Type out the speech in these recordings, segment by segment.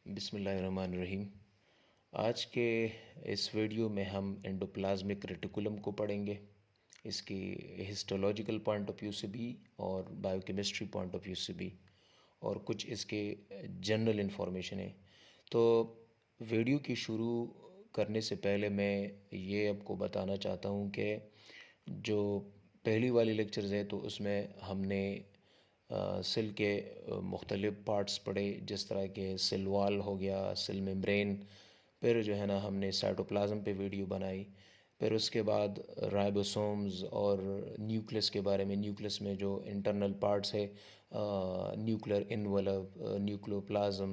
बिस्मिल्लाहिर्रहमानिर्रहीम। आज के इस वीडियो में हम एंडोप्लाज्मिक रेटिकुलम को पढ़ेंगे, इसकी हिस्टोलॉजिकल पॉइंट ऑफ व्यू से भी और बायोकेमिस्ट्री पॉइंट ऑफ व्यू से भी, और कुछ इसके जनरल इन्फॉर्मेशन है। तो वीडियो की शुरू करने से पहले मैं ये आपको बताना चाहता हूँ कि जो पहली वाली लेक्चर्स है तो उसमें हमने सेल के मुख्तलिफ़ पार्ट्स पढ़े, जिस तरह के सेल वाल हो गया, सेल मेम्ब्रेन। फिर जो है ना हमने साइटोप्लाज्म पे वीडियो बनाई। फिर उसके बाद राइबोसोम्स और न्यूक्लियस के बारे में, न्यूक्लियस में जो इंटरनल पार्ट्स है, nuclear envelope, nucleoplasm,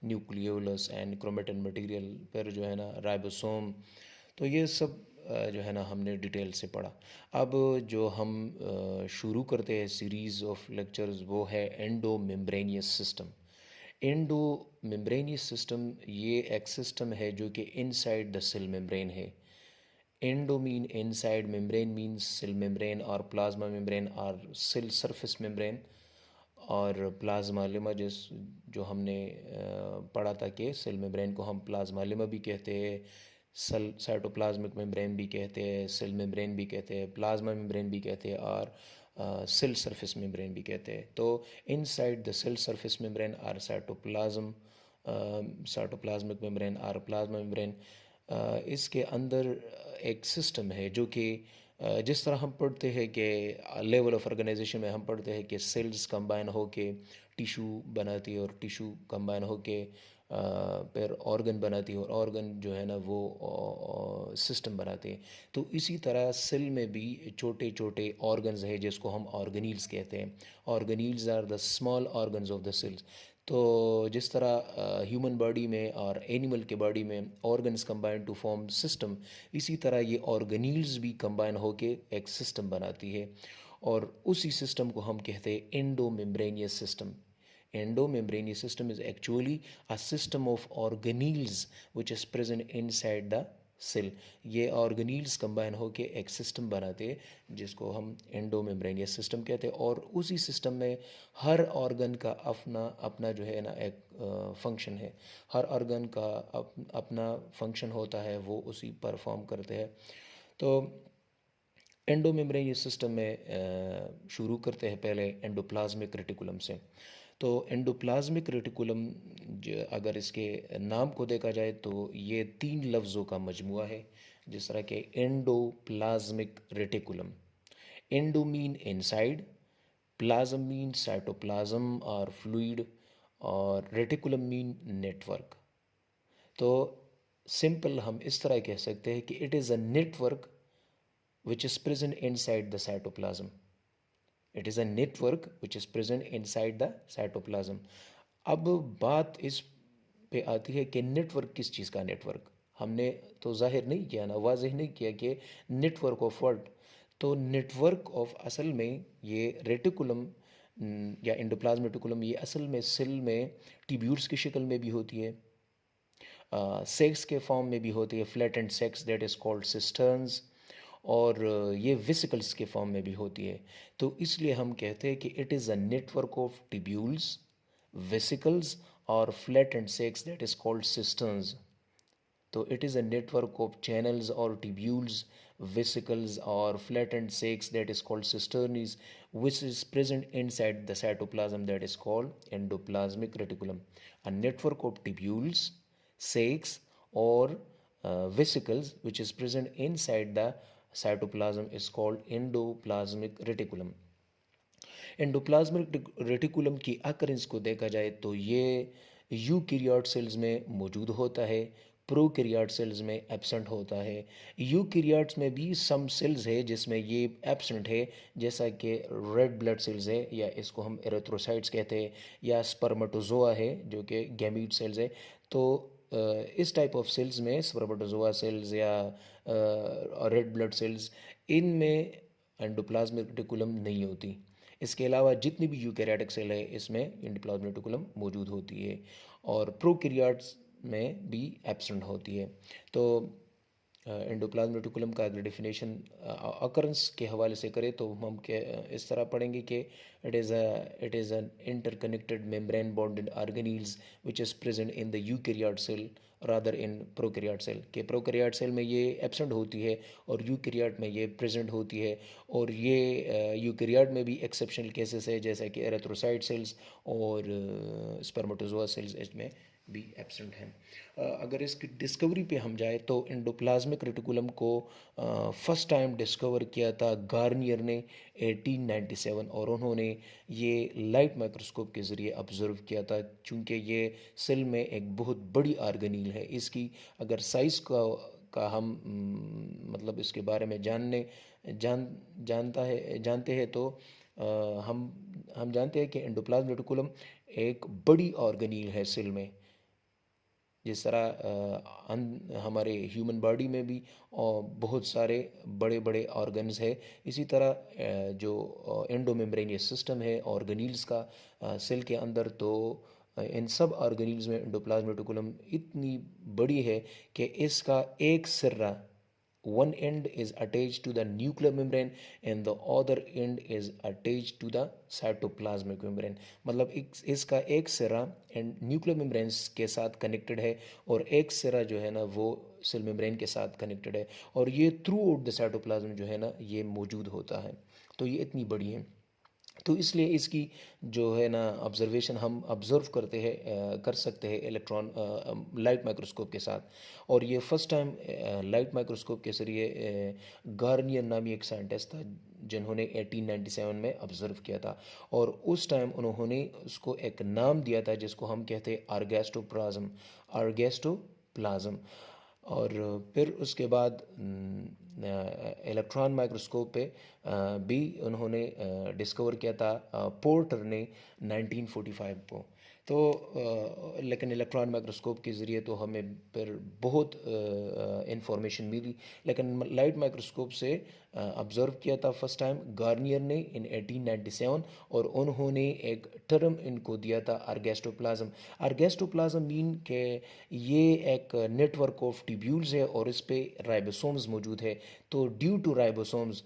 nucleolus and chromatin material. फिर जो है ना राइबोसोम। तो ये सब जो है ना हमने डिटेल से पढ़ा। अब जो हम शुरू करते हैं सीरीज़ ऑफ लेक्चर्स, वो है endo membranous system. Endo membranous system ये एक सिस्टम है जो कि इनसाइड द सेल मेम्ब्रेन है। Endo mean inside, membrane means cell membrane, और प्लाज्मा मेम्ब्रेन और सेल सरफेस मेम्ब्रेन। और प्लाज्मा लेमा जो हमने पढ़ा था कि सेल मेम्ब्रेन को हम प्लाज्मा लेमा भी कहते हैं, सेल साइटोप्लाज्मिक मेम्ब्रेन भी कहते हैं, सेल मेम्ब्रेन भी कहते हैं, प्लाज्मा मेम्ब्रेन भी कहते हैं, और सेल सरफेस मेम्ब्रेन भी कहते हैं। तो inside the cell surface membrane or cytoplasm, cytoplasmic membrane और प्लाज्मा मेम्ब्रेन। इसके अंदर एक सिस्टम है जो कि जिस तरह हम पढ़ते हैं कि लेवल ऑफ ऑर्गेनाइजेशन में हम पढ़ते हैं कि सेल्स कंबाइन होके टिशू बनाती है, और टिशू कंबाइन होके फिर ऑर्गन बनाती है, और ऑर्गन जो है ना वो सिस्टम बनाते हैं। तो इसी तरह सेल में भी छोटे छोटे ऑर्गन्स हैं जिसको हम ऑर्गेनील्स कहते हैं। Organelles are the small organs of the cells. तो जिस तरह ह्यूमन बॉडी में और एनिमल के बॉडी में organs combine to form system, इसी तरह ये ऑर्गेनील्स भी कंबाइन होके एक सिस्टम बनाती है, और उसी सिस्टम को हम कहते हैं endo membranous system. Endomembranous system is actually a system of organelles which is present inside the cell. ये ऑर्गेनील्स कंबाइन होके एक सिस्टम बनाते हैं जिसको हम एंडोमेम्ब्रेनियस सिस्टम कहते हैं। और उसी सिस्टम में हर ऑर्गन का अपना अपना जो है ना एक फंक्शन है। हर ऑर्गन का अपना फंक्शन होता है, वो उसी परफॉर्म करते हैं। तो एंडोमेम्ब्रेनियस सिस्टम में शुरू करते हैं पहले एंडोप्लाज्मिक रेटिकुलम से। तो एंडोप्लाज्मिक रेटिकुलम अगर इसके नाम को देखा जाए तो ये 3 लफ्ज़ों का मजमुआ है। जिस तरह के endoplasmic reticulum, endo mean inside, plasm mean cytoplasm और फ्लूइड, और रेटिकुलम मीन नेटवर्क। तो सिंपल हम इस तरह कह सकते हैं कि it is a network which is present inside the cytoplasm. It is a network which is present inside the cytoplasm. अब बात इस पे आती है कि नेटवर्क किस चीज़ का नेटवर्क। हमने तो जाहिर नहीं किया ना, वाज़ेह नहीं किया कि नेटवर्क ऑफ व्हाट। तो नेटवर्क ऑफ असल में ये रेटिकुलम या एंडोप्लाज्म रेटिकुलम, ये असल में सेल में ट्यूब्यूल्स की शक्ल में भी होती है, सेक्स के फॉर्म में भी होती है, flattened sacs, that is called cisterns. और ये विसिकल्स के फॉर्म में भी होती है। तो इसलिए हम कहते हैं कि it is a network of tubules, vesicles और flat and sacs, that is called cisterns. तो it is a network of channels और tubules, vesicles or flat and sacs, that is called cisterns, which is present inside the cytoplasm, that is called endoplasmic reticulum. A network of tubules, sacs or vesicles which is present inside the cytoplasm is called endoplasmic reticulum. Endoplasmic reticulum की occurrence को देखा जाए तो ये eukaryote sales में मौजूद होता है, प्रोकैरियोट सेल्स में एब्सेंट होता है। यूकैरियोट्स में भी सम सेल्स है जिसमें ये एब्सेंट है, जैसा कि रेड ब्लड सेल्स है, या इसको हम एरिथ्रोसाइट्स कहते हैं, या स्पर्मेटोजोआ है जो कि गैमीट सेल्स है। तो इस टाइप ऑफ सेल्स में स्पर्मेटोजोआ सेल्स या रेड ब्लड सेल्स, इनमें एंडोप्लाज्मिक रेटिकुलम नहीं होती। इसके अलावा जितनी भी यूकैरियोटिक सेल है इसमें एंडोप्लाज्मिक रेटिकुलम मौजूद होती है, और प्रोकैरियोट्स में भी एब्सेंट होती है। तो एंडोप्लाज्म रेटिकुलम का अगर डिफिनेशन अकरेंस के हवाले से करें तो हम इस तरह पढ़ेंगे कि it is an interconnected membrane bonded organelles which is present in the eukaryote cell rather in prokaryote cell. के प्रोकैरियोट सेल में ये एब्सेंट होती है और यूकैरियोट में ये प्रेजेंट होती है। और ये यूकैरियोट में भी एक्सेप्शनल केसेस है, जैसा कि एरिथ्रोसाइट सेल्स और स्पर्मेटोजोआ सेल्स इसमें भी एब्सेंट हैं। अगर इसकी डिस्कवरी पे हम जाए तो एंडोप्लाज्मिक रेटिकुलम को फर्स्ट टाइम डिस्कवर किया था गार्नियर ने 1897, और उन्होंने ये लाइट माइक्रोस्कोप के ज़रिए ऑब्ज़र्व किया था। चूँकि ये सेल में एक बहुत बड़ी ऑर्गेनील है, इसकी अगर साइज़ का हम मतलब इसके बारे में जानते हैं तो हम जानते हैं कि एंडोप्लाज्म रेटिकुलम एक बड़ी ऑर्गेनील है सेल में। जिस तरह हमारे ह्यूमन बॉडी में भी बहुत सारे बड़े बड़े ऑर्गन्स है, इसी तरह जो एंडोमेम्ब्रेनियस सिस्टम है ऑर्गेनील्स का सेल के अंदर, तो इन सब ऑर्गेनील्स में एंडोप्लाज्म रेटिकुलम इतनी बड़ी है कि इसका एक Sirra, one end is attached to the nuclear membrane and the other end is attached to the cytoplasmic membrane। मतलब इसका एक सिरा एंड न्यूक्लियर मेम्ब्रेन्स के साथ कनेक्टेड है और एक सिरा जो है ना वो सेल मेम्ब्रेन के साथ कनेक्टेड है, और ये थ्रू आउट द साइटोप्लाज्म जो है ना ये मौजूद होता है। तो ये इतनी बड़ी है, तो इसलिए इसकी जो है ना ऑब्जर्वेशन हम ऑब्ज़र्व कर सकते हैं इलेक्ट्रॉन लाइट माइक्रोस्कोप के साथ। और ये फर्स्ट टाइम लाइट माइक्रोस्कोप के ज़रिए गार्नियर नामी एक साइंटिस्ट था जिन्होंने 1897 में ऑब्ज़र्व किया था, और उस टाइम उन्होंने उसको एक नाम दिया था जिसको हम कहते हैं आर्गेस्टोप्लाज्म। और फिर उसके बाद इलेक्ट्रॉन माइक्रोस्कोप पे भी उन्होंने डिस्कवर किया था पोर्टर ने 1945 को। तो लेकिन इलेक्ट्रॉन माइक्रोस्कोप के ज़रिए तो हमें फिर बहुत इंफॉर्मेशन मिली, लेकिन लाइट माइक्रोस्कोप से ऑब्ज़र्व किया था फर्स्ट टाइम गार्नियर ने इन 1897, और उन्होंने एक टर्म इनको दिया था आर्गेस्टोप्लाज्म। आर्गेस्टोप्लाज्म मीन के ये एक नेटवर्क ऑफ ट्यूब्यूल्स है और इस पे राइबोसोम्स मौजूद है, तो due to ribosomes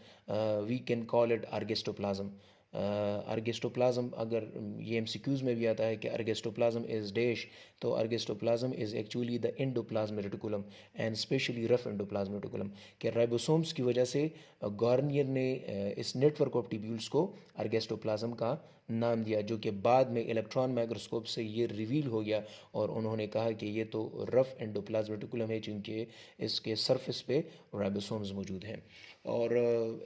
we can call it ergastoplasm. Ergastoplasm, अगर ये एमसीक्यूज़ में भी आता है कि आर्गेस्टोप्लाज्म इज़ डैश, तो ergastoplasm is actually the endoplasm reticulum and specially rough endoplasm reticulum. कि राइबोसोम्स की वजह से गार्नियर ने इस नेटवर्क ऑफ ट्यूब्यूल्स को आर्गेस्टोप्लाज्म का नाम दिया, जो कि बाद में इलेक्ट्रॉन माइक्रोस्कोप से ये रिवील हो गया, और उन्होंने कहा कि ये तो रफ एंडोप्लाज्म रेटिकुलम है क्योंकि इसके सरफेस पे राइबोसोम्स मौजूद हैं। और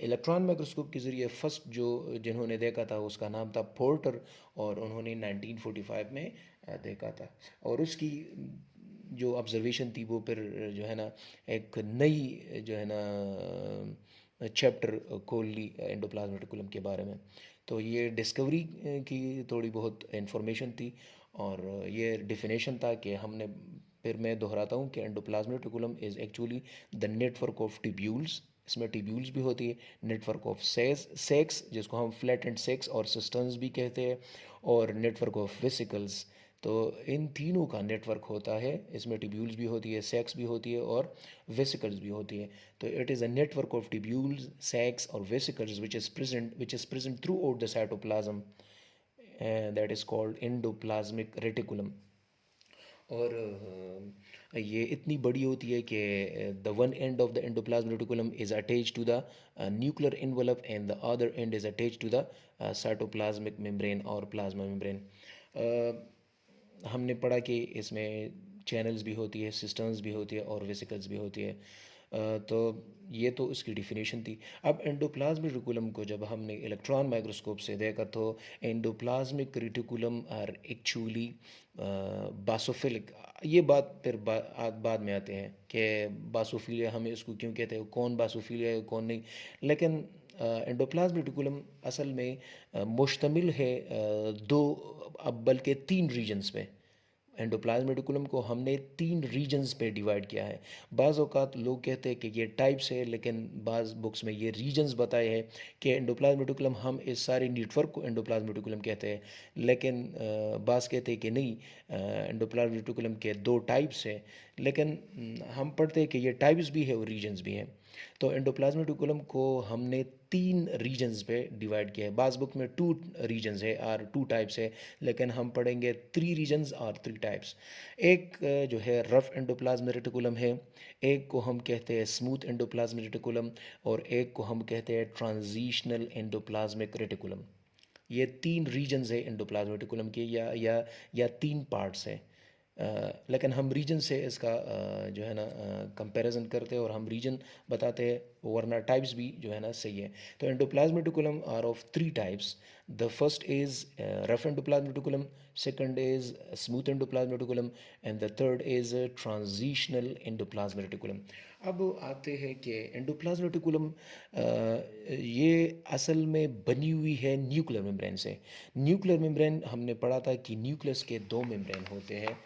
इलेक्ट्रॉन माइक्रोस्कोप के ज़रिए फर्स्ट जिन्होंने देखा था उसका नाम था पोर्टर, और उन्होंने 1945 में देखा था। और उसकी जो ऑब्जर्वेशन थी वो फिर जो है ना एक नई जो है ना चैप्टर खोल ली एंडोप्लाज्म रेटिकुलम के बारे में। तो ये डिस्कवरी की थोड़ी बहुत इंफॉर्मेशन थी, और ये डिफिनेशन था कि हमने, फिर मैं दोहराता हूँ कि endoplasm reticulum is actually the network of tubules. इसमें ट्यूब्यूल्स भी होती है, नेटवर्क ऑफ सेक्स जिसको हम फ्लैट एंड सेक्स और सिस्टर्न्स भी कहते हैं, और नेटवर्क ऑफ वेसिकल्स। तो इन तीनों का नेटवर्क होता है, इसमें ट्यूब्यूल्स भी होती है, सेक्स भी होती है और वेसिकल्स भी होती है। तो it is a network of tubules, sacs और vesicles which is present throughout the cytoplasm, that is called endoplasmic reticulum. और ये इतनी बड़ी होती है कि the one end of the endoplasm reticulum is attached to the nuclear envelope and the other end is attached to the cytoplasmic membrane और plasma membrane. हमने पढ़ा कि इसमें चैनल्स भी होती है, सिस्टम्स भी होती है और वेसिकल्स भी होती है। तो ये तो इसकी डिफिनेशन थी। अब एंडोप्लाज्मिक रेटिकुलम को जब हमने इलेक्ट्रॉन माइक्रोस्कोप से देखा तो एंडोप्लाज्मिक रेटिकुलम आर एक्चुअली बासोफिलिक। ये बात फिर बाद में आते हैं कि बासोफिलिया हमें इसको क्यों कहते हैं, कौन बासोफिलिया है कौन नहीं। लेकिन एंडोप्लाज्म रेटिकुलम असल में मुश्तमिल है दो, अब बल्कि तीन रीजन्स पे। एंडोप्लाज्म रेटिकुलम को हमने 3 रीजन्स पे डिवाइड किया है। बाज़ औक़ात लोग कहते हैं कि ये टाइप्स है, लेकिन बाज़ बुक्स में ये रीजन्स बताए हैं कि एंडोप्लाज्म रेटिकुलम, हम इस सारे नेटवर्क को एंडोप्लाज्म रेटिकुलम कहते हैं। लेकिन बाज़ कहते हैं कि नहीं, एंडोप्लाज्म रेटिकुलम के 2 टाइप्स हैं। लेकिन हम पढ़ते हैं कि ये टाइप्स भी है और रीजन्स भी हैं। तो एंडोप्लाज्म रेटिकुलम को हमने 3 रीजन्स पे डिवाइड किया है। बाज़ बुक में 2 रीजन्स है और 2 टाइप्स है, लेकिन हम पढ़ेंगे 3 रीजन्स और 3 टाइप्स। एक जो है रफ एंडोप्लाज्म रेटिकुलम है, एक को हम कहते हैं स्मूथ एंडोप्लाज्म रेटिकुलम, और एक को हम कहते हैं ट्रांजिशनल एंडोप्लाज्मिक रेटिकुलम। ये 3 रीजन्स है एंडोप्लाज्म रेटिकुलम के, या 3 पार्ट्स है। लेकिन हम रीजन से इसका जो है ना कंपैरिजन करते हैं और हम रीजन बताते हैं, वरना टाइप्स भी जो है ना सही है। तो endoplasm reticulum are of 3 types. The first is rough endoplasm reticulum, second is smooth endoplasm reticulum, and the third is transitional endoplasm reticulum. अब आते हैं कि एंडोप्लाज्म रेटिकुलम ये असल में बनी हुई है न्यूक्लियर मेम्ब्रेन से। न्यूक्लियर मेम्ब्रेन हमने पढ़ा था कि न्यूक्लियस के 2 मेम्ब्रेन होते हैं।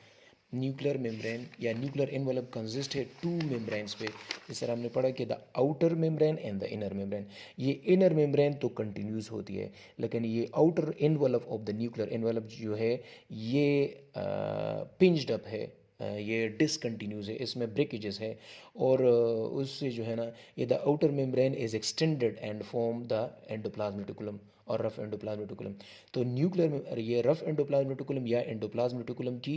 न्यूक्लियर मेम्ब्रेन या न्यूक्लियर एनवलप कंसिस्ट है 2 मेम्ब्रेन्स पे। इस तरह हमने पढ़ा कि the outer membrane and the inner membrane. ये इनर मेम्ब्रेन तो कंटिन्यूस होती है, लेकिन ये outer envelope of the nuclear envelope जो है ये पिंच्ड अप है, ये डिसकंटिन्यूस है, इसमें ब्रेकेजेस है। और उससे जो है ना, ये the outer membrane is extended and form the endoplasm reticulum और रफ एंडोप्लाज्म रेटिकुलम। तो न्यूक्लियर में ये रफ एंडोप्लाज्म रेटिकुलम या एंडोप्लाज्म रेटिकुलम की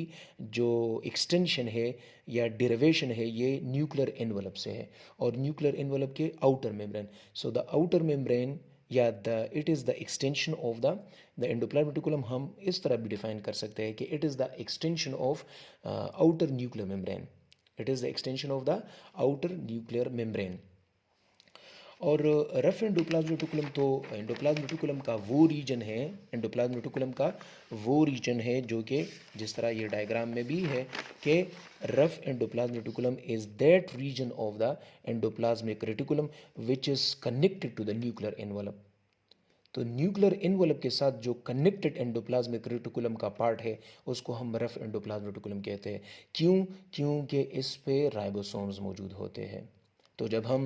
जो एक्सटेंशन है या डेरिवेशन है, ये न्यूक्लियर एनवलप से है, और न्यूक्लियर एनवलप के outer membrane. So the outer membrane या the it is the extension of the endoplasm reticulum. हम इस तरह भी डिफाइन कर सकते हैं कि it is the extension of outer nuclear membrane. It is the extension of the outer nuclear membrane. और रफ एंडोप्लाज्म रेटिकुलम, तो एंडोप्लाज्म रेटिकुलम का वो रीजन है, एंडोप्लाज्म रेटिकुलम का वो रीजन है जो कि जिस तरह ये डायग्राम में भी है कि rough endoplasm reticulum is that region of the endoplasmic reticulum which is connected to the nuclear envelope. तो न्यूक्लियर एनवलप के साथ जो कनेक्टेड एंडोप्लाज्मिक रेटिकुलम का पार्ट है, उसको हम रफ एंडोप्लाज्म रेटिकुलम कहते हैं। क्यों? क्योंकि इस पे राइबोसोम्स मौजूद होते हैं। तो जब हम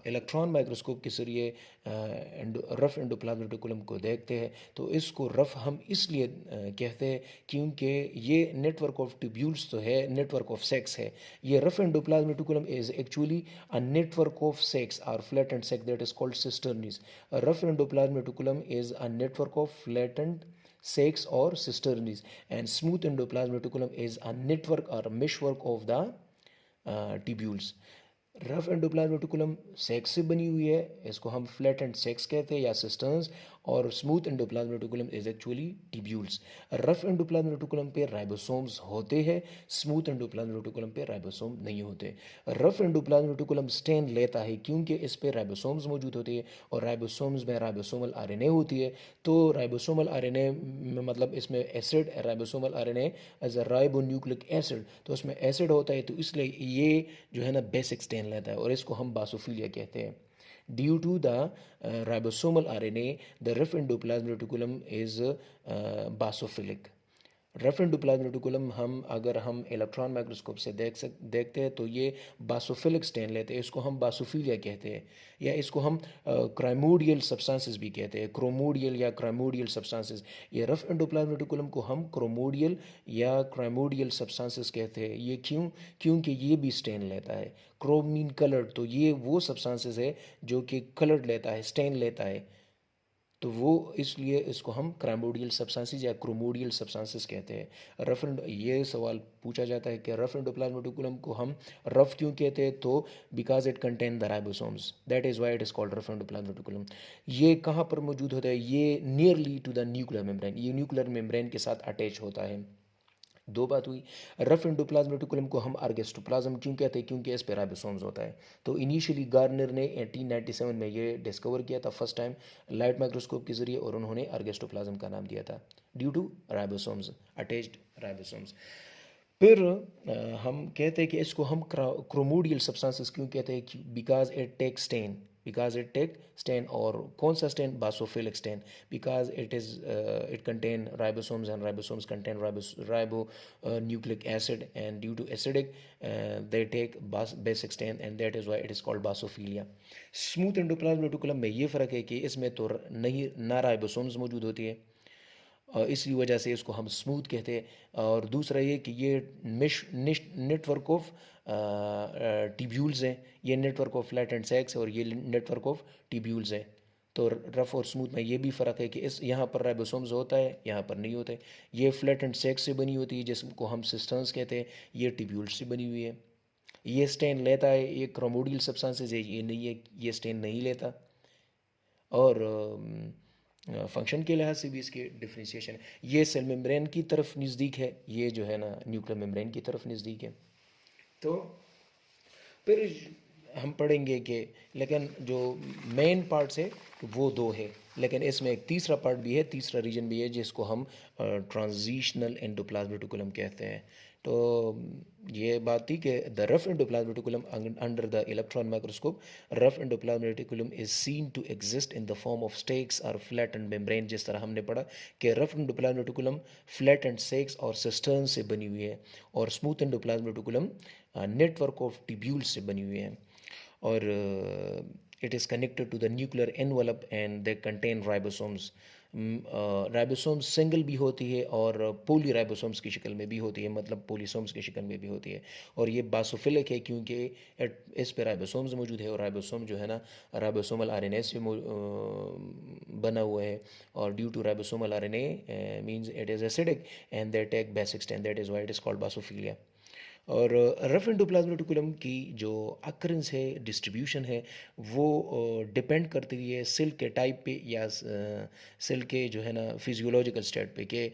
इलेक्ट्रॉन माइक्रोस्कोप के जरिए रफ एंडोप्लाज्म रेटिकुलम को देखते हैं, तो इसको रफ हम इसलिए कहते हैं क्योंकि ये नेटवर्क ऑफ ट्यूब्यूल्स तो है, नेटवर्क ऑफ सेक्स है। ये rough endoplasm reticulum is actually a network of sacs और flattened sacs that is called cisternae. Rough endoplasm reticulum is a network of flattened sex or cisternes, and smooth endoplasm reticulum is a network or meshwork of the tubules. Rough endoplasm reticulum sex से बनी हुई है, इसको हम flat and sex कहते हैं या सिस्टर्न्स, और smooth endoplasm reticulum is actually tubules. Rough endoplasm reticulum पे राइबोसोम्स होते हैं, स्मूथ एंडोप्लाज्म रेटिकुलम पे राइबोसोम नहीं होते। रफ एंडोप्लाज्म रेटिकुलम स्टेन लेता है क्योंकि इस पे राइबोसोम्स मौजूद होते हैं, और राइबोसोम्स में राइबोसोमल आरएनए होती है। तो राइबोसोमल आरएनए मतलब इसमें acid, ribosomal RNA as a ribonucleic acid, तो उसमें एसिड होता है, तो इसलिए ये जो है ना बेसिक स्टेन लेता है, और इसको हम बासोफिलिया कहते हैं। Due to the ribosomal RNA, the rough endoplasm reticulum is basophilic. Rough endoplasm reticulum अगर हम इलेक्ट्रॉन माइक्रोस्कोप से देखते हैं तो ये बासोफिलिक स्टेन लेते हैं, इसको हम बासोफिलिया कहते हैं, या इसको हम क्राइमोडियल सब्सटेंसेस भी कहते हैं, क्रोमोडियल या क्राइमोडियल सब्सटेंसेस। ये रफ एंडोप्लाज्म रेटिकुलम को हम क्रोमोडियल या क्राइमोडियल सब्सटेंसेस कहते हैं। ये क्यों? क्योंकि ये भी स्टेन लेता है। क्रोम मीन कलर्ड, तो ये वो सब्सटेंसेस है जो कि कलर्ड लेता है, स्टेन लेता है, तो वो इसलिए इसको हम क्राइमोडियल सब्सटेंसेस या क्रोमोडियल सब्सटेंसेस कहते हैं। ये सवाल पूछा जाता है कि रफ एंडोप्लाज्म रेटिकुलम को हम रफ क्यों कहते हैं? तो because it contain the ribosomes, that is why it is called rough endoplasm reticulum. ये कहाँ पर मौजूद होता है? ये nearly to the nuclear membrane, ये न्यूक्लियर मेम्ब्रेन के साथ अटैच होता है। दो बात हुई। रफ एंडोप्लाज्म रेटिकुलम को हम अर्गेस्टोप्लाज्म क्यों कहते हैं? क्योंकि इस पे राइबोसोम्स होता है। तो इनिशियली गार्नर ने 1897 में ये डिस्कवर किया था फर्स्ट टाइम लाइट माइक्रोस्कोप के जरिए, और उन्होंने अर्गेस्टोप्लाज्म का नाम दिया था due to ribosomes, attached ribosomes. फिर हम कहते हैं कि इसको हम क्रोमोडियल सब्सटेंसेस क्यों कहते हैं? Because it take stain, because it take stain, और कौन सा stain, basophilic stain, because it contain ribosomes and ribosomes contain ribonucleic acid, and due to acidic they take basic stain, and that is why it is called basophilia. Smooth endoplasm reticulum में ये फ़र्क है कि इसमें तो नहीं ना ribosomes मौजूद होती है, और इसी वजह से इसको हम स्मूथ कहते हैं। और दूसरा ये कि ये नेटवर्क ऑफ टिब्यूल्स हैं, ये नेटवर्क ऑफ फ्लैटेंड सैक्स है और ये नेटवर्क ऑफ टिब्यूल्स है। तो रफ़ और स्मूथ में ये भी फ़र्क है कि इस यहाँ पर राइबोसोम्स होता है, यहाँ पर नहीं होता है। ये फ्लैटेंड सैक्स से बनी होती है जिसको हम सिस्टर्न्स कहते हैं, ये टिब्यूल्स से बनी हुई है। ये स्टेन लेता है, ये क्रोमोडियल सब्सटेंसेस है, ये नहीं है, ये स्टेन नहीं लेता। और फंक्शन के लिहाज से भी इसके डिफ्रेंशिएशन है। ये सेल मेम्ब्रेन की तरफ नज़दीक है, ये जो है ना न्यूक्लियर मेम्ब्रेन की तरफ नज़दीक है। तो फिर हम पढ़ेंगे कि लेकिन जो मेन पार्ट्स है वो दो है, लेकिन इसमें एक तीसरा पार्ट भी है, तीसरा रीजन भी है जिसको हम ट्रांजिशनल एंडोप्लाज्म रेटिकुलम कहते हैं। तो ये बात थी कि the rough endoplasm reticulum under the electron microscope, rough endoplasm reticulum is seen to exist in the form of stacks और फ्लैट एंड मेम्ब्रेन। जिस तरह हमने पढ़ा कि rough endoplasm reticulum flat and stacks और सिस्टर्न से बनी हुई है, और smooth endoplasm reticulum network of tubules से बनी हुई है, और it is connected to the nuclear envelope and they contain ribosomes. Ribosomes single भी होती है और पोली राइबोसोम्स की शक्ल में भी होती है, मतलब पोलीसोम्स की शक्ल में भी होती है। और ये बासोफिलिक है क्योंकि इस पे राइबोसोम्स मौजूद है, और राइबोसोम जो है ना राइबोसोमल आरएनए से बना हुआ है, और due to ribosomal RNA means it is acidic and they take basic stain, that is why it is called basophilia. और रफ एंडोप्लाज्म रेटिकुलम की जो अक्रेंस है, डिस्ट्रीब्यूशन है, वो डिपेंड करती है सेल के टाइप पे या सेल के जो है ना फिजियोलॉजिकल स्टेट पे, कि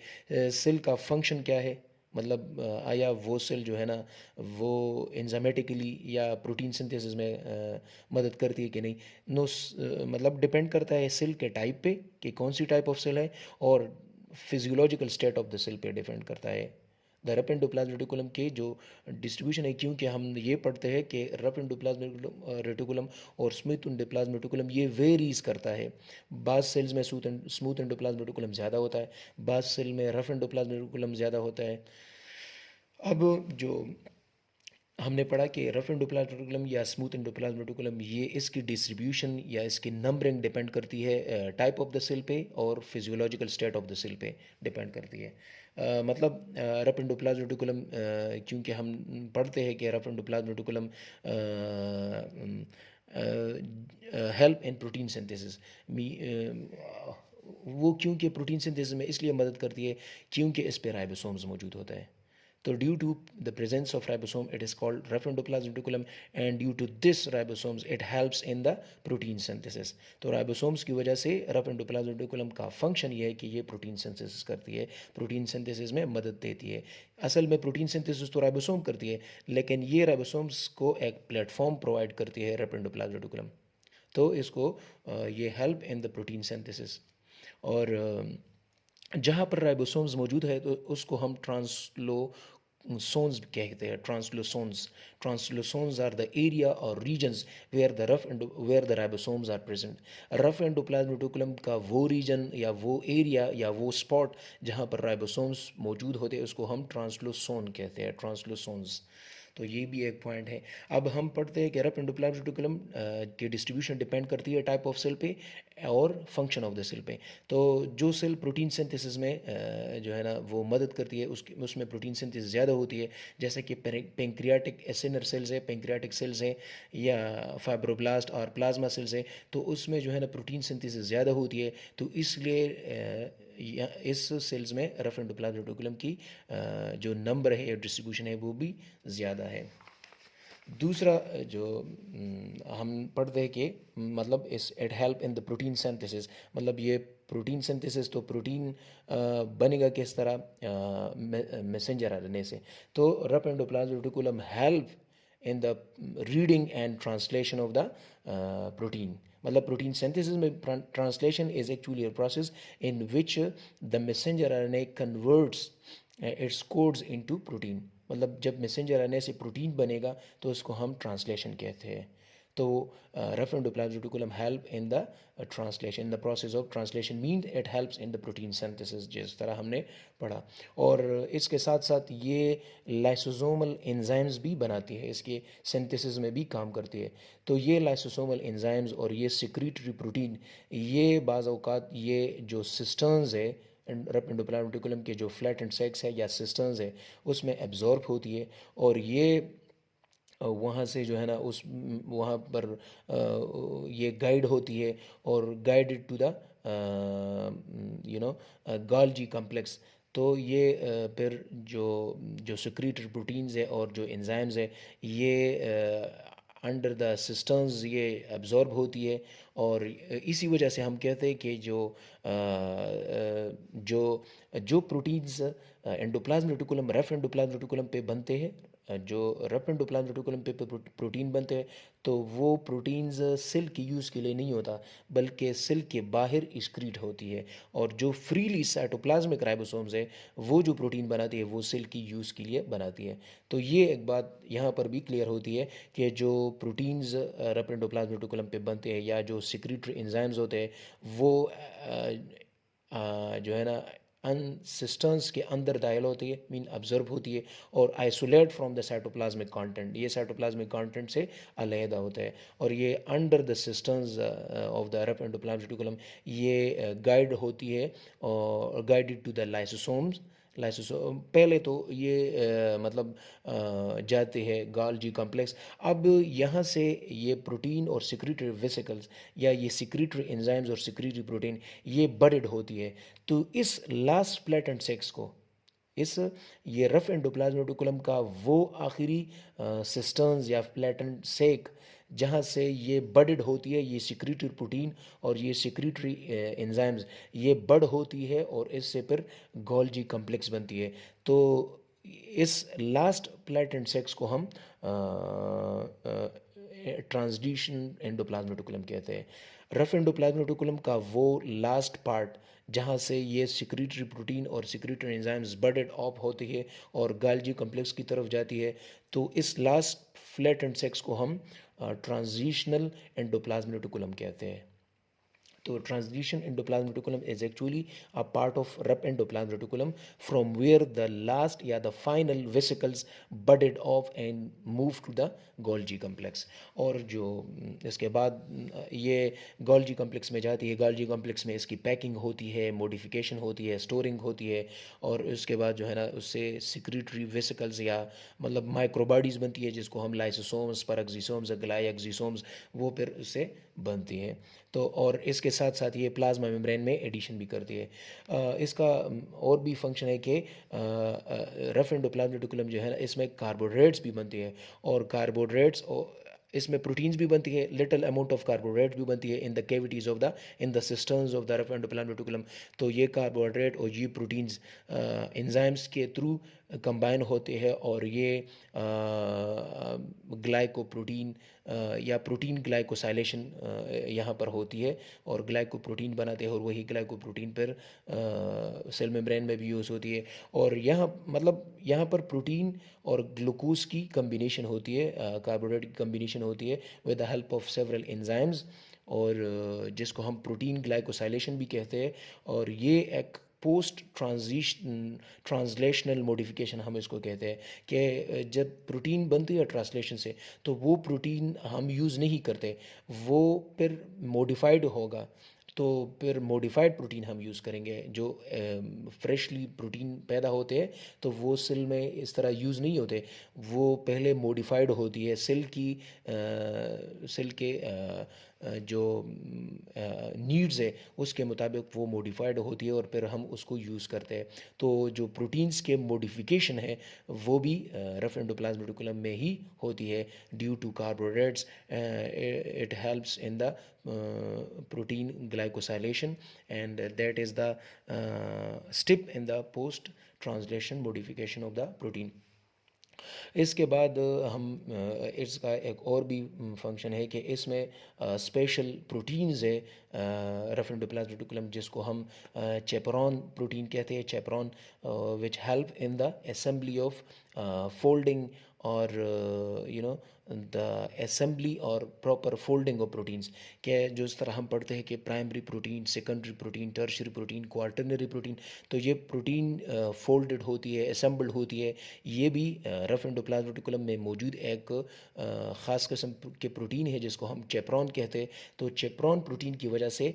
सेल का फंक्शन क्या है। मतलब आया वो सेल जो है ना वो एंजाइमेटिकली या प्रोटीन सिंथेसिस में मदद करती है कि नहीं। नो मतलब डिपेंड करता है सेल के टाइप पे कि कौन सी टाइप ऑफ सेल है, और physiological state of the cell पे डिपेंड करता है द रफ एंडोप्लाज्म रेटिकुलम के जो डिस्ट्रीब्यूशन है। क्योंकि हम ये पढ़ते हैं कि रफ एंडोप्लाज्म रेटिकुलम और स्मूथ एंडोप्लाज्म रेटिकुलम ये वेरीज करता है। बाज़ सेल्स में स्मूथ एंडोप्लाज्म रेटिकुलम ज़्यादा होता है, बाज़ सेल में रफ एंडोप्लाज्म रेटिकुलम ज़्यादा होता है। अब जो हमने पढ़ा कि रफ एंडोप्लाज्म रेटिकुलम या स्मूथ एंडोप्लाज्म रेटिकुलम, ये इसकी डिस्ट्रीब्यूशन या इसकी नंबरिंग डिपेंड करती है टाइप ऑफ द सेल पे और physiological state of the cell पे डिपेंड करती है। मतलब रफ एंडोप्लाज्म रेटिकुलम क्योंकि हम पढ़ते हैं कि rough endoplasm reticulum help in protein synthesis, वो क्योंकि प्रोटीन सिंथेसिस में इसलिए मदद करती है क्योंकि इस पे राइबोसोम्स मौजूद होता है। तो due to the presence of ribosome it is called rough endoplasm reticulum, and due to this ribosomes it helps in the protein synthesis. तो राइबोसोम्स की वजह से रफ एंडोप्लाज्म रेटिकुलम का फंक्शन ये है कि ये प्रोटीन सिंथेसिस करती है, प्रोटीन सिंथेसिस में मदद देती है। असल में प्रोटीन सिंथेसिस तो राइबोसोम करती है, लेकिन ये राइबोसोम्स को एक प्लेटफॉर्म प्रोवाइड करती है रफ एंडोप्लाज्म रेटिकुलम। तो इसको ये help in the protein synthesis. और जहाँ पर राइबोसोम्स मौजूद है तो उसको हम ट्रांसलोसोन्स कहते हैं, translocons. Translocons are the area और regions where the ribosomes are present. Rough endoplasm reticulum का वो रीजन या वो एरिया या वो स्पॉट जहाँ पर राइबोसोम्स मौजूद होते हैं उसको हम ट्रांसलोसोन कहते हैं, ट्रांसलोसोन्स। तो ये भी एक पॉइंट है। अब हम पढ़ते हैं कि रफ एंडोप्लाज्म रेटिकुलम की डिस्ट्रीब्यूशन डिपेंड करती है टाइप ऑफ सेल पे और फंक्शन ऑफ द सेल पे। तो जो सेल प्रोटीन सिंथेसिस में जो है ना वो मदद करती है उसमें प्रोटीन सिंथेसिस ज़्यादा होती है, जैसे कि पेंक्रियाटिक एसिनर सेल्स है, पेंक्रियाटिक सेल्स हैं, या फाइब्रोब्लास्ट और प्लाज्मा सेल्स है, तो उसमें जो है ना प्रोटीन सिंथेसिस ज़्यादा होती है। तो इसलिए इस सेल्स में रफ एंडोप्लाज्म रेटिकुलम की जो नंबर है या डिस्ट्रीब्यूशन है वो भी ज़्यादा है। दूसरा जो हम पढ़ते हैं कि मतलब it help in the protein synthesis, मतलब ये प्रोटीन सिंथेसिस, तो प्रोटीन बनेगा किस तरह मैसेंजर आरएनए से। तो rough endoplasm reticulum help in the reading and translation of the protein. मतलब प्रोटीन सिंथेसिस में translation is actually a process in which the messenger RNA converts it's codes into protein. मतलब जब messenger RNA से protein बनेगा तो उसको हम translation कहते हैं। तो rough endoplasmic reticulum help in the translation, in the process of translation means it helps in the protein synthesis, जिस तरह हमने पढ़ा। और इसके साथ साथ ये लाइसोसोमल एंजाइम्स भी बनाती है, इसके सिंथेसिस में भी काम करती है। तो ये लाइसोसोमल एंजाइम्स और ये सिक्रीटरी प्रोटीन, ये बाज़ औक़ात ये जो सिस्टर्न्स है रफ एंडोप्लाज्मिक रेटिकुलम के जो फ्लैट एंड सेक्स है या सिस्टर्न्स है उसमें एब्जॉर्ब होती है, और ये वहाँ से जो है ना उस वहाँ पर ये गाइड होती है और guided to the Golgi complex. तो ये फिर जो जो सिक्रीटरी प्रोटीन्स है और जो एंजाइम्स है ये अंडर द सिस्टम्स ये एब्जॉर्ब होती है, और इसी वजह से हम कहते हैं कि जो जो proteins endoplasmic reticulum rough endoplasmic reticulum पे बनते हैं, जो रफ एंडोप्लाज्मिक रेटिकुलम पे प्रोटीन बनते हैं, तो वो प्रोटीन्स सेल के यूज़ के लिए नहीं होता बल्कि सेल के बाहर एक्सक्रीट होती है। और जो फ्रीली साइटोप्लाज्मिक राइबोसोम्स है वो जो प्रोटीन बनाती है वो सेल की यूज़ के लिए बनाती है। तो ये एक बात यहाँ पर भी क्लियर होती है कि जो प्रोटीन्स रफ एंडोप्लाज्मिक रेटिकुलम पे बनते हैं या जो सिक्रीटरी एंजाइम्स होते हैं वो जो है ना अन सिस्टम्स के अंदर दाखिल होती है, मीन ऑब्जर्व होती है और isolate from the cytoplasmic content, ये साइटोप्लाज्मिक कंटेंट से अलहदा होता है। और ये under the systems of the rough endoplasmic reticulum ये गाइड होती है और guided to the lysosomes. Lysosome पहले तो ये मतलब जाते हैं गोल्गी कॉम्प्लेक्स। अब यहाँ से ये प्रोटीन और सिक्रीटरी वेसिकल्स या ये सिक्रीटरी एंजाइम्स और सिक्रीटरी प्रोटीन ये बडेड होती है। तो इस लास्ट प्लेटेंट सेक्स को इस ये रफ एंडोप्लाज्मिक रेटिकुलम का वो आखिरी सिस्टर्न्स या प्लेटेंट सेक जहाँ से ये बडेड होती है, ये सिक्रीटरी प्रोटीन और ये सिक्रीटरी एंजाइम्स ये बड होती है और इससे फिर गोल्गी कॉम्प्लेक्स बनती है। तो इस लास्ट प्लेटेंट सेक्स को हम ट्रांसडिशन एंडोप्लाज्मिक रेटिकुलम कहते हैं। रफ एंडोप्लाज्मिक रेटिकुलम का वो लास्ट पार्ट जहाँ से ये सिक्रीटरी प्रोटीन और सिक्रीटरी एंजाइम्स बडेड ऑफ होती है और गोल्गी कॉम्प्लेक्स की तरफ जाती है। तो इस लास्ट फ्लैटेंट सेक्स को हम ट्रांजिशनल एंडोप्लाज्मिक रेटिकुलम कहते हैं। तो transition endoplasmic reticulum is actually a part of rough endoplasmic reticulum from where the last या the final vesicles budded off and move to the Golgi complex. और जो इसके बाद ये गोल्गी कॉम्प्लेक्स में जाती है, गोल्गी कॉम्प्लेक्स में इसकी पैकिंग होती है, मॉडिफिकेशन होती है, स्टोरिंग होती है, और उसके बाद जो है ना उससे सिक्रीटरी वेसिकल्स या मतलब माइक्रोबॉडीज़ बनती है जिसको हम लाइसोसोम्स, परऑक्सीसोम्स, ग्लाइक्सोसोम्स वो फिर उससे बनती हैं। तो और इसके साथ साथ ये प्लाज्मा मेम्ब्रेन में एडिशन भी करती है। इसका और भी फंक्शन है कि रफ एंडोप्लाज्मिक रेटिकुलम जो है ना इसमें कार्बोहाइड्रेट्स भी बनती है, और कार्बोहाइड्रेट्स इसमें प्रोटीन्स भी बनती है, लिटिल अमाउंट ऑफ कार्बोहाइड्रेट भी बनती है in the cavities of the in the systems of the rough endoplasmic reticulum. तो ये कार्बोहाइड्रेट और ये प्रोटीन्स एंजाइम्स के थ्रू कंबाइन होते हैं और ये ग्लाइकोप्रोटीन या प्रोटीन ग्लाइकोसाइलेशन यहाँ पर होती है और ग्लाइकोप्रोटीन बनाते हैं, और वही ग्लाइकोप्रोटीन पर सेल मेम्ब्रेन में भी यूज़ होती है। और यहाँ मतलब यहाँ पर प्रोटीन और ग्लूकोज की कम्बिनेशन होती है, कार्बोहाइड्रेट की कम्बिनेशन होती है with the help of several enzymes, और जिसको हम प्रोटीन ग्लाइकोसाइलेशन भी कहते हैं। और ये एक पोस्ट ट्रांसलेशनल मॉडिफिकेशन हम इसको कहते हैं कि जब प्रोटीन बनती है ट्रांसलेशन से तो वो प्रोटीन हम यूज़ नहीं करते, वो फिर मॉडिफाइड होगा। तो फिर मॉडिफाइड प्रोटीन हम यूज़ करेंगे। जो फ्रेशली प्रोटीन पैदा होते हैं तो वो सेल में इस तरह यूज़ नहीं होते, वो पहले मॉडिफाइड होती है सेल की सेल के जो नीड्स है उसके मुताबिक वो मॉडिफाइड होती है और फिर हम उसको यूज़ करते हैं। तो जो प्रोटीन्स के मॉडिफिकेशन है वो भी रफ एंडोप्लाज्मिक रेटिकुलम में ही होती है due to carbohydrates. It helps in the protein glycosylation, and that is the step in the post translation modification of the protein. इसके बाद इसका एक और भी फंक्शन है कि इसमें स्पेशल प्रोटीन्स है रेफरेंडोप्लाज्मिक रेटिकुलम, जिसको हम चेपरॉन प्रोटीन कहते हैं, chaperone, which help in the assembly of folding और द असेंबली और प्रॉपर फोल्डिंग ऑफ प्रोटीन्स। क्या जो इस तरह हम पढ़ते हैं कि primary protein, secondary protein, tertiary protein, quaternary protein, तो ये प्रोटीन फोल्डेड होती है, असेंबल्ड होती है। ये भी रफ एंडोप्लाज्मिक रेटिकुलम में मौजूद एक ख़ास किस्म के प्रोटीन है जिसको हम चेप्रॉन कहते हैं। तो चेप्रॉन प्रोटीन की वजह से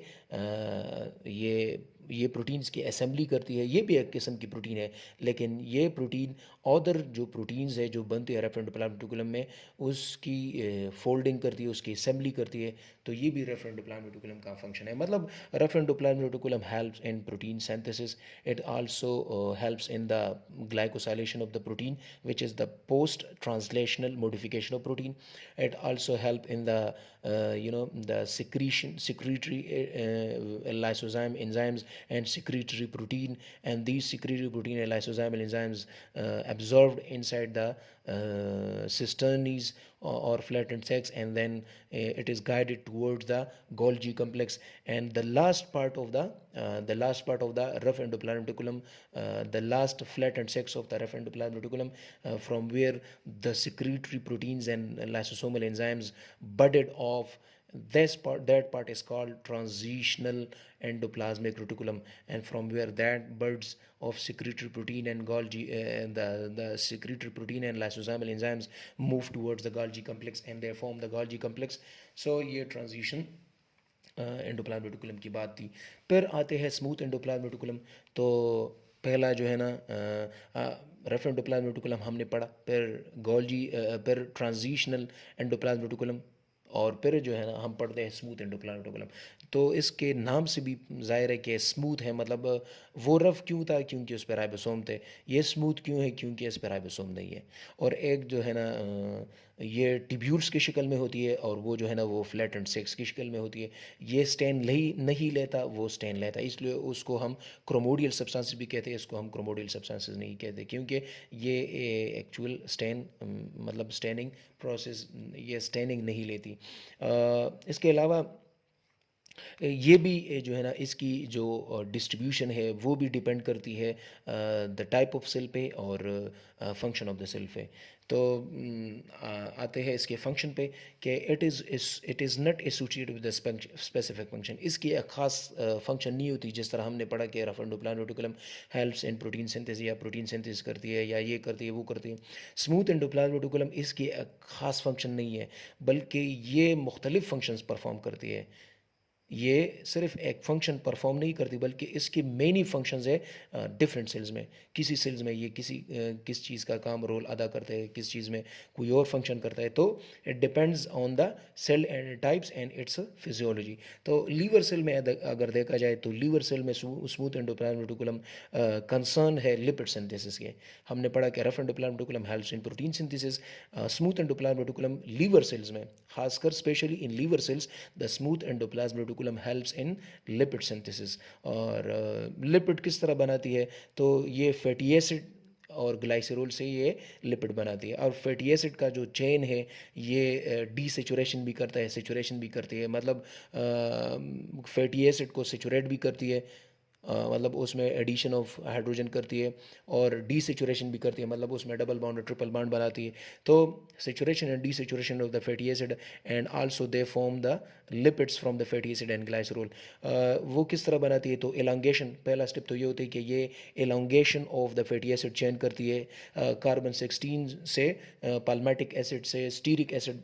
ये प्रोटीन्स की असेंबली करती है। ये भी एक किस्म की प्रोटीन है, लेकिन ये प्रोटीन अदर जो प्रोटीन्स है जो बनते हैं रफ एंडोप्लाज्मिक रेटिकुलम में, उसकी फोल्डिंग करती है, उसकी असेंबली करती है। तो ये भी रफ एंडोप्लाज्मिक रेटिकुलम का फंक्शन है। मतलब rough endoplasmic reticulum helps in protein synthesis, it also helps in the glycosylation of the protein, which is the post translational modification of protein. It also help in the the secretory lysozyme enzymes and secretory protein, and these secretory protein and lysozymal enzymes absorbed inside the cisternes or flattened sacs, and then it is guided towards the Golgi complex. And the last part of the rough endoplasmic reticulum, the last flattened sacs of the rough endoplasmic reticulum, from where the secretory proteins and lysosomal enzymes budded off, that part is called transitional endoplasmic reticulum. And from where that buds of secretory protein and Golgi, the secretory protein and lysosomal enzymes move towards the Golgi complex, and they form the Golgi complex. So ये transition endoplasmic reticulum की बात थी। फिर आते हैं smooth endoplasmic reticulum. तो पहला जो है ना रफ एंडोप्लाज्मिक रेटिकुलम हमने पढ़ा, फिर गोल्जी, फिर ट्रांजिशनल एंडोप्लाज्मिक रेटिकुलम, और फिर जो है ना हम पढ़ते हैं स्मूथ एंडोप्लाज्मिक रेटिकुलम। तो इसके नाम से भी ज़ाहिर है कि स्मूथ है, मतलब वो रफ क्यों था, क्योंकि उस पर राइबोसोम थे। ये स्मूथ क्यों है, क्योंकि इस पर राइबोसोम नहीं है। और एक जो है ना ये टिब्यूल्स की शक्ल में होती है, और वो जो है ना वो फ्लैट एंड सेक्स की शक्ल में होती है। ये स्टेन नहीं लेता, वो स्टेन लेता, इसलिए उसको हम क्रोमोडियल सब्सटेंसेस भी कहते हैं। इसको हम क्रोमोडियल सब्सटेंसेस नहीं कहते, क्योंकि ये एक्चुअल स्टेन, मतलब स्टेनिंग प्रोसेस, ये स्टेनिंग नहीं लेती। इसके अलावा ये भी जो है ना इसकी जो डिस्ट्रीब्यूशन है वो भी डिपेंड करती है द टाइप ऑफ सेल पे और फंक्शन ऑफ द सेल पे। तो आते हैं इसके फंक्शन पे कि it is not associated with the specific function. इसकी एक खास फंक्शन नहीं होती, जिस तरह हमने पढ़ा कि rough endoplasmic reticulum helps in protein synthesis, या प्रोटीन सिंथेसिस करती है, या ये करती है, वो करती है। स्मूथ एंडोप्लाज्मिक रेटिकुलम इसकी एक खास फंक्शन नहीं है, बल्कि ये मुख्तलिफ फंक्शंस परफॉर्म करती है। ये सिर्फ एक फंक्शन परफॉर्म नहीं करती, बल्कि इसकी मेनी फंक्शंस है डिफरेंट सेल्स में। किसी सेल्स में ये किस चीज़ का काम रोल अदा करते हैं, किस चीज़ में कोई और फंक्शन करता है। तो it depends on the cell and types and its physiology. तो लीवर सेल में अगर देखा जाए तो लीवर सेल में स्मूथ एंडोप्लाज्मिक रेटिकुलम कंसर्न है लिपिड सिंथेसिस के। हमने पढ़ा कि rough endoplasmic reticulum helps in protein synthesis. Smooth endoplasmic reticulum liver cells में, खासकर specially in liver cells, the smooth endoplasmic reticulum helps in lipid synthesis. और lipid किस तरह बनाती है, तो ये फैटी एसिड और ग्लाइसरोल से ये लिपिड बनाती है। और फैटी एसिड का जो चेन है ये डीसेचुरेशन भी करता है, सेचुरेशन भी करती है। मतलब फैटी एसिड को सेचुरेट भी करती है, मतलब उसमें एडिशन ऑफ हाइड्रोजन करती है, और डीसेचुरेशन भी करती है, मतलब उसमें डबल बॉन्ड और ट्रिपल बॉन्ड बनाती है। तो saturation and desaturation of the fatty acid, and also they form the lipids from the fatty acid and glycerol. वो किस तरह बनाती है, तो एलोंगेशन, पहला स्टेप तो ये होता है कि ये elongation of the fatty acid chain करती है, कार्बन 16 से पाल्मेटिक एसिड से स्टीरिक एसिड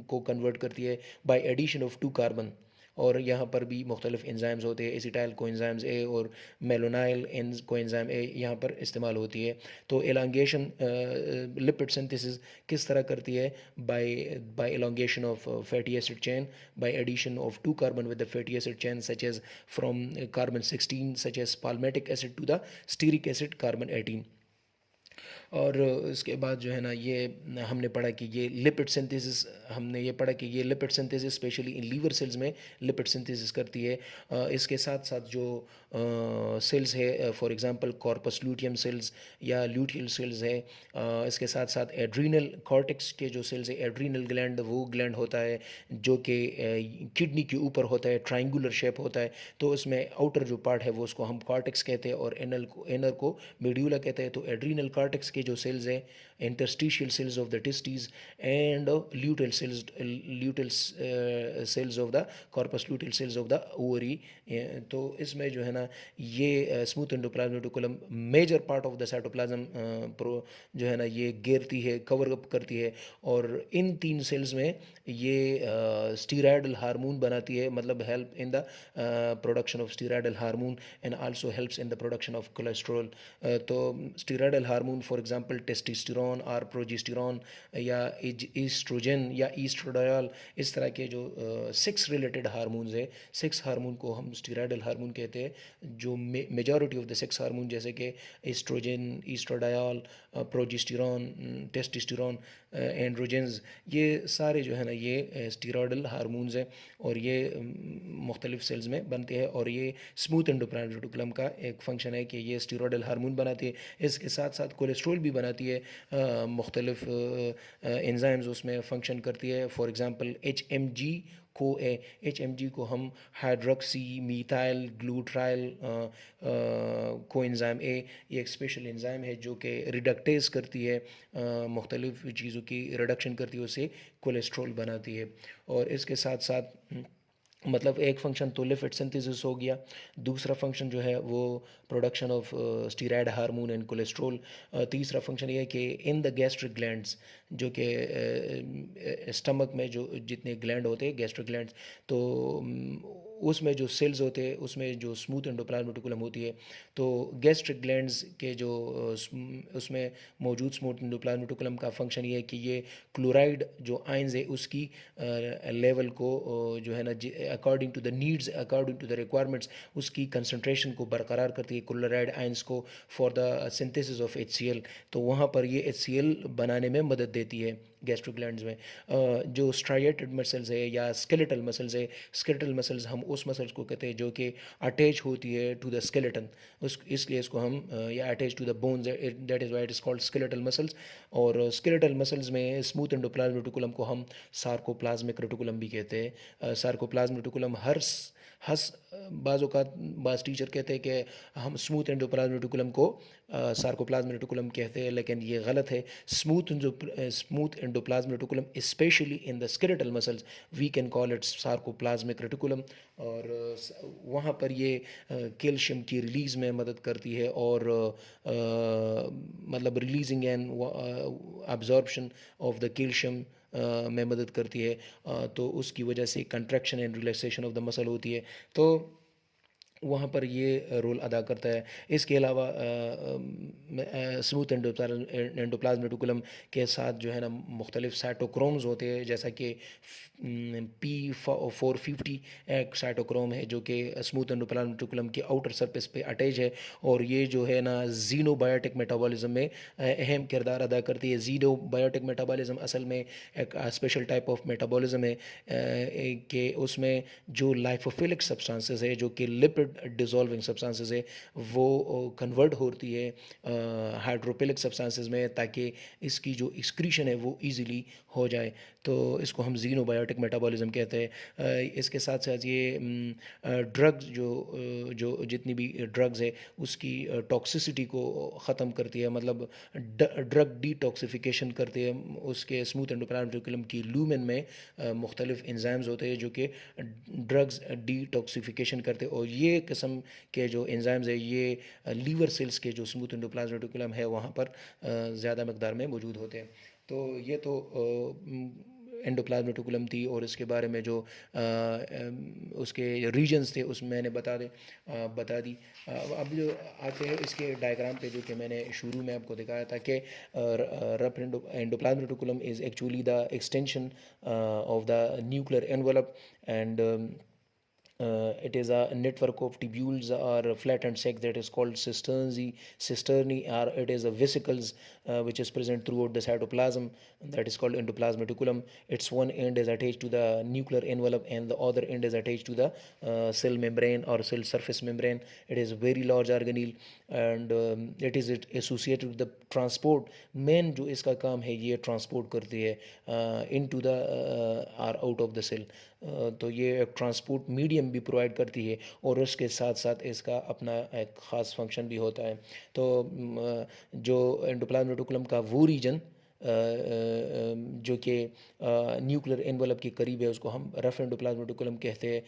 को कन्वर्ट करती है बाय एडिशन ऑफ 2 कार्बन। और यहाँ पर भी मुख्तलिफ एंजाइम्स होते हैं, एसिटाइल कोएंजाइम्स ए और मेलोनाइल कोएंजाइम ए यहाँ पर इस्तेमाल होती है। तो एलोंगेशन लिपिड सिंथेसिस किस तरह करती है, by elongation of fatty acid chain, by addition of 2 carbon with the fatty acid chain, such as from carbon 16 such as palmitic acid to the stearic acid carbon 18। और इसके बाद जो है ना ये हमने पढ़ा कि ये लिपिड सिंथेसिस, हमने ये पढ़ा कि ये lipid synthesis specially in liver cells में लिपिड सिंथेसिस करती है। इसके साथ साथ जो सेल्स है, for example corpus luteum cells या ल्यूटियल सेल्स है, इसके साथ साथ एड्रीनल कॉर्टेक्स के जो सेल्स है, एड्रीनल ग्लैंड, वो ग्लैंड होता है जो कि किडनी के ऊपर होता है, ट्रायंगुलर शेप होता है। तो उसमें आउटर जो पार्ट है वो उसको हम कॉर्टेक्स कहते हैं और इनर को मेड्यूला कहते हैं। तो एड्रीनल कॉर्टेक्स के जो सेल्स है, interstitial cells of the testes and luteal cells of the corpus luteal cells of the ovary। तो इसमें जो है ना ये smooth endoplasm reticulum major part of the cytoplasm pro जो है ना ये घेरती है, कवर अप करती है। और इन तीन सेल्स में ये स्टीराइडल हार्मोन बनाती है, मतलब help in the production of steroidal hormone and also helps in the production of cholesterol. तो steroidal hormone for example testosterone और प्रोजेस्टेरोन या ईस्ट्रोजन या ईस्ट्रोडायल, इस तरह के जो सेक्स रिलेटेड हार्मोन्स है, सेक्स हार्मोन को हम स्टीराइडल हार्मोन कहते हैं। जो majority of the sex hormone जैसे कि estrogen, estradiol, progesterone, testosterone, androgens, ये सारे जो है ना ये स्टीरॉयडल हार्मोन्स हैं और ये मुख्तलिफ सेल्स में बनते हैं। और ये स्मूथ एंडोक्राइन रेटिकुलम का एक फंक्शन है कि ये स्टीरॉयडल हार्मोन बनाती है। इसके साथ साथ कोलेस्ट्रॉल भी बनाती है, मुख्तलिफ एंजाइम्स उसमें फंक्शन करती है। फॉर एग्जांपल HMG को हम हाइड्रोक्सी मीथाइल ग्लूट्राइल को एंजाइम ए, ये एक स्पेशल एंजाइम है जो कि रिडक्टेज करती है, मुख्तलिफ चीज़ों की रिडक्शन करती है, उससे कोलेस्ट्रॉल बनाती है। और इसके साथ साथ मतलब एक फंक्शन तो लिपिड सिंथेसिस हो गया, दूसरा फंक्शन जो है वो production of steroid hormone and cholesterol, तीसरा फंक्शन ये है कि इन द गैस्ट्रिक ग्लैंड्स, जो कि स्टमक में जो जितने ग्लैंड होते हैं गैस्ट्रिक ग्लैंड्स, तो उसमें जो सेल्स होते हैं उसमें जो स्मूथ एंडोप्लाज्म रेटिकुलम होती है। तो गैस्ट्रिक ग्लैंड्स के जो उसमें मौजूद स्मूथ एंडोप्लाज्म रेटिकुलम का फंक्शन ये है कि ये क्लोराइड जो आयंस है उसकी लेवल को जो है ना according to the needs, according to the requirements, उसकी कंसनट्रेशन को बरकरार करती है क्लोराइड आयंस को for the synthesis of HCl। तो वहाँ पर ये HCl बनाने में मदद देती है गैस्ट्रिक ग्लैंड्स में। जो स्ट्राइएटेड मसल्स है या स्केलेटल मसल्स है, स्केलेटल मसल्स हम उस मसल्स को कहते हैं जो कि अटैच होती है टू द स्केलेटन, उस इसलिए इसको हम या attach to the bones, that is why it is called skeletal muscles. और स्केलेटल मसल्स में स्मूथ एंडोप्लाज्म रेटिकुलम को हम सार्कोप्लाज्मिक रेटिकुलम भी कहते हैं। सार्कोप्लाज्म रेटिकुलम बाज़ औक़ात बाज़ टीचर कहते हैं कि हम स्मूथ एंडोप्लाज्म रेटिकुलम को सार्कोप्लाज्म रेटिकुलम कहते हैं, लेकिन ये गलत है। Smooth endoplasm reticulum specially in the skeletal muscles we can call it sarcoplasmic reticulum. और वहाँ पर ये कैल्शियम की रिलीज़ में मदद करती है और मतलब releasing and absorption of the calcium में मदद करती है। तो उसकी वजह से contraction and relaxation of the muscle होती है, तो वहाँ पर ये रोल अदा करता है। इसके अलावा स्मूथ एंडोप्लाज्म रेटिकुलम के साथ जो है ना मुख्तलिफ साइटोक्रोम्स होते हैं, जैसा कि P450 एक साइटोक्रोम है जो कि स्मूथ एंडोप्लाज्म रेटिकुलम के आउटर सरफेस पे अटैच है। और ये जो है ना जीनोबायोटिक मेटाबॉलिज्म में अहम किरदार अदा करती है। जीनोबायोटिक मेटाबॉलिज्म असल में एक स्पेशल टाइप ऑफ मेटाबॉलिज्म है कि उसमें जो लाइफोफिलिक सब्सटेंसेस है, जो कि लिपिड डिसॉल्विंग सब्सटेंसेस है, वो कन्वर्ट होती है हाइड्रोफिलिक सब्सटेंसेस में, ताकि इसकी जो एक्सक्रीशन है वो इजीली हो जाए। तो इसको हम जीनोबायोटिक मेटाबॉलिज्म कहते हैं। इसके साथ साथ ये ड्रग्स जो जितनी भी ड्रग्स है उसकी टॉक्सिसिटी को ख़त्म करती है, मतलब ड्रग डिटॉक्सिफिकेशन करती है। उसके स्मूथ एंडोप्लाज्म रेटिकुलम की लूमेन में मुख्तलिफ एंजाइम्स होते हैं जो कि ड्रग्स डिटॉक्सिफिकेशन करते हैं। और ये किस्म के जो एंजाइम्स है ये लीवर सेल्स के जो स्मूथ एंडोप्लाज्म रेटिकुलम है वहाँ पर ज़्यादा मकदार में मौजूद होते हैं। तो ये तो एंडोप्लाज्म रेटिकुलम थी, और इसके बारे में जो उसके रीजन्स थे उसमें मैंने बता दी। अब जो आते हैं इसके डायग्राम पे, जो कि मैंने शुरू में आपको दिखाया था कि rough endoplasm reticulum is actually the extension of the nuclear envelope, and It is a network of tubules or flattened sac that is called cisternae, or it is a vesicles which is present throughout the cytoplasm, that is called endoplasmic reticulum. Its one end is attached to the nuclear envelope and the other end is attached to the cell membrane or cell surface membrane. It is a very large organelle and it is associated with the transport. Main जो इसका काम है ये transport करती है into the और out of the cell. तो ये ट्रांसपोर्ट मीडियम भी प्रोवाइड करती है और उसके साथ साथ इसका अपना एक ख़ास फंक्शन भी होता है। तो जो एंडोप्लाज्मिक रेटिकुलम का वो रीजन जो कि न्यूक्लियर एनवलप के करीब है उसको हम रफ़ एंडोप्लाज्मिक रेटिकुलम कहते हैं,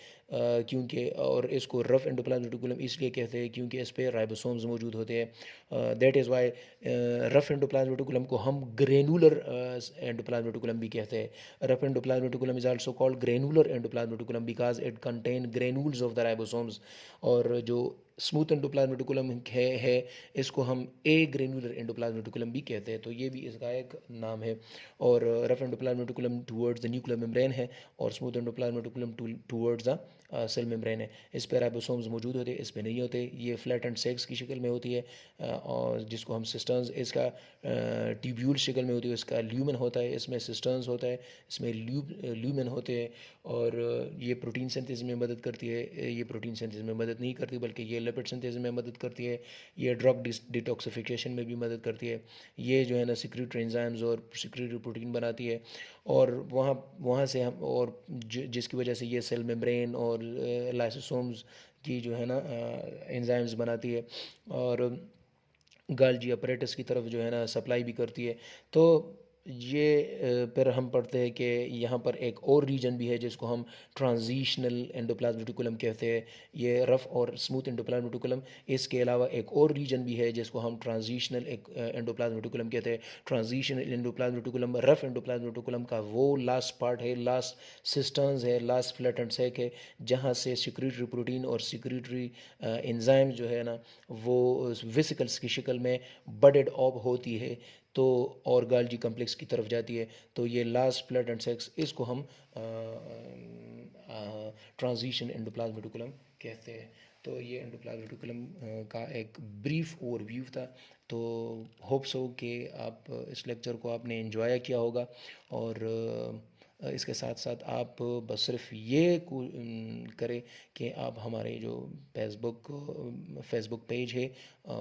क्योंकि और इसको रफ़ एंडोप्लाज्मिक रेटिकुलम इसलिए कहते हैं क्योंकि इस पर राइबोसोम्स मौजूद होते हैं। That is Y rough endoplasmic reticulum को हम ग्रेनुलर एंडोप्लाज्मिक रेटिकुलम भी कहते हैं। Rough endoplasmic reticulum is also called granular endoplasmic reticulum because it contain granules of the ribosomes. और जो स्मूथ एंडोप्लाज्मिक रेटिकुलम है इसको हम ए ग्रेनुलर एंडोप्लाज्मिक रेटिकुलम भी कहते हैं। तो ये भी इसका एक नाम है। और rough endoplasmic reticulum towards the nuclear membrane है और smooth endoplasmic reticulum towards the cell membrane है। इस पर राइबोसोम्स मौजूद होते हैं, इस पर नहीं होते। ये फ्लैट एंड सेक्स की शक्ल में होती है और जिसको हम सिस्टर्न्स, इसका ट्यूब्यूल शक्ल में होती है, इसका ल्यूमेन होता है, इसमें सिस्टर्न्स होता है, इसमें ल्यूमेन होते हैं। और ये प्रोटीन सिंथेसिस में मदद करती है, ये प्रोटीन सिंथेसिस में मदद नहीं करती बल्कि ये लिपिड सिंथेसिस में मदद करती है। ये ड्रग डिटॉक्सिफिकेशन में भी मदद करती है। ये जो है ना सिक्रीटरी एंजाइम्स और सिक्रीटरी प्रोटीन बनाती है और वहाँ से हम और जिसकी वजह से ये सेल मेम्ब्रेन और लाइसोसोम्स की जो है ना एंजाइम्स बनाती है और गाल्जी अपरेटस की तरफ जो है ना सप्लाई भी करती है। तो ये फिर हम पढ़ते हैं कि यहाँ पर एक और रीजन भी है जिसको हम ट्रांजिशनल एंडोप्लाज्मिक रेटिकुलम कहते हैं। ये रफ़ और स्मूथ एंडोप्लाज्मिक रेटिकुलम, इसके अलावा एक और रीजन भी है जिसको हम ट्रांजिशनल एंडोप्लाज्मिक रेटिकुलम कहते हैं। Transitional endoplasmic reticulum rough endoplasmic reticulum का वो लास्ट पार्ट है, लास्ट सिस्टर्न्स है, लास्ट फ्लैटेंड सैक है, जहाँ से सिक्रीटरी प्रोटीन और सिक्रीटरी एंजाइम जो है ना वो वेसिकल्स की शक्ल में बडेड ऑफ होती है तो और गाल्जी कम्प्लेक्स की तरफ जाती है। तो ये लास्ट फ्लैट एंड सेक्स, इसको हम ट्रांजिशन एंडोप्लाज्मिक रेटिकुलम कहते हैं। तो ये एंडोप्लाज्मिक रेटिकुलम का एक ब्रीफ ओवरव्यू था। तो होप सो कि आप इस लेक्चर को आपने एंजॉय किया होगा और इसके साथ साथ आप बस सिर्फ ये करें कि आप हमारे जो फेसबुक पेज है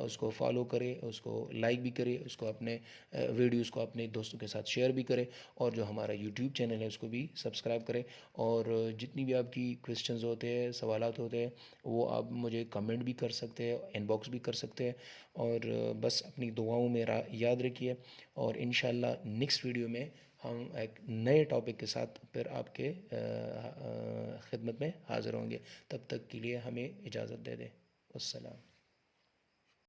उसको फॉलो करें, उसको लाइक भी करें, उसको अपने वीडियोस को अपने दोस्तों के साथ शेयर भी करें और जो हमारा यूट्यूब चैनल है उसको भी सब्सक्राइब करें। और जितनी भी आपकी क्वेश्चंस होते हैं, सवालात होते हैं, वो आप मुझे कमेंट भी कर सकते हैं, इनबॉक्स भी कर सकते हैं। और बस अपनी दुआओं में याद रखिए और इंशाल्लाह नेक्स्ट वीडियो में हम एक नए टॉपिक के साथ फिर आपके खिदमत में हाज़िर होंगे। तब तक के लिए हमें इजाज़त दे दें। अस्सलाम।